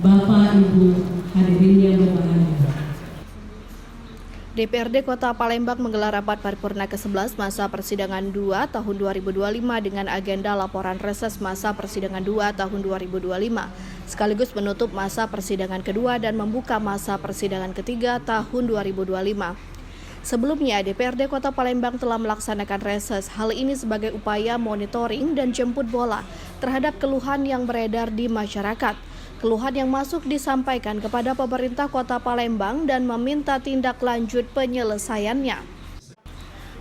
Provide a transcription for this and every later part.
Bapak, Ibu, hadirin yang berbahagia. DPRD Kota Palembang menggelar rapat paripurna ke-11 masa persidangan 2 tahun 2025 dengan agenda laporan reses masa persidangan 2 tahun 2025, sekaligus menutup masa persidangan kedua dan membuka masa persidangan ketiga tahun 2025. Sebelumnya, DPRD Kota Palembang telah melaksanakan reses. Hal ini sebagai upaya monitoring dan jemput bola terhadap keluhan yang beredar di masyarakat. Keluhan yang masuk disampaikan kepada pemerintah Kota Palembang dan meminta tindak lanjut penyelesaiannya.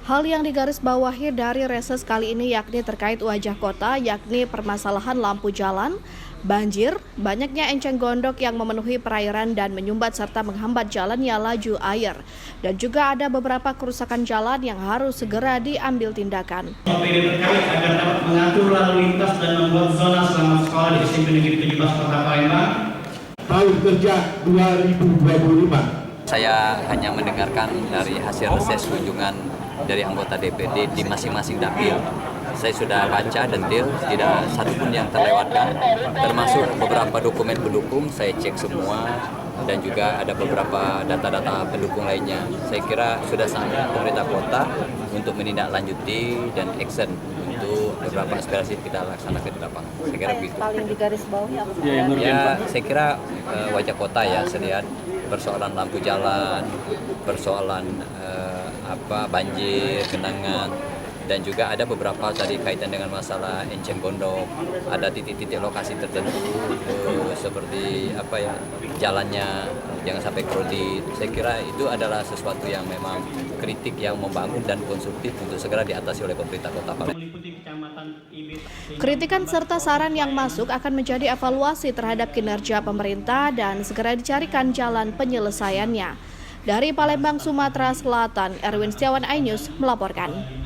Hal yang digarisbawahi dari reses kali ini yakni terkait wajah kota, yakni permasalahan lampu jalan, banjir, banyaknya enceng gondok yang memenuhi perairan dan menyumbat serta menghambat jalannya laju air. Dan juga ada beberapa kerusakan jalan yang harus segera diambil tindakan. OPD terkait agar dapat mengatur lalu lintas dan membuat zona selama sekolah di SMP Negeri 17 Kota Palembang tahun kerja 2025. Saya hanya mendengarkan dari hasil reses kunjungan dari anggota DPD di masing-masing dapil. Saya sudah baca detail, tidak satupun yang terlewatkan, termasuk beberapa dokumen pendukung, saya cek semua, dan juga ada beberapa data-data pendukung lainnya. Saya kira sudah saatnya pemerintah kota untuk menindaklanjuti dan action untuk beberapa aspirasi kita laksanakan di lapangan. Saya kira begitu. Paling digarisbawahi apa? Ya, saya kira wajah kota ya, saya lihat persoalan lampu jalan, persoalan banjir, genangan, dan juga ada beberapa tadi kaitan dengan masalah enceng gondok, ada titik-titik lokasi tertentu seperti jalannya jangan sampai kredit. Saya kira itu adalah sesuatu yang memang kritik yang membangun dan konstruktif untuk segera diatasi oleh pemerintah Kota Palembang. Kritikan serta saran yang masuk akan menjadi evaluasi terhadap kinerja pemerintah dan segera dicarikan jalan penyelesaiannya. Dari Palembang, Sumatera Selatan, Erwin Setiawan, iNews melaporkan.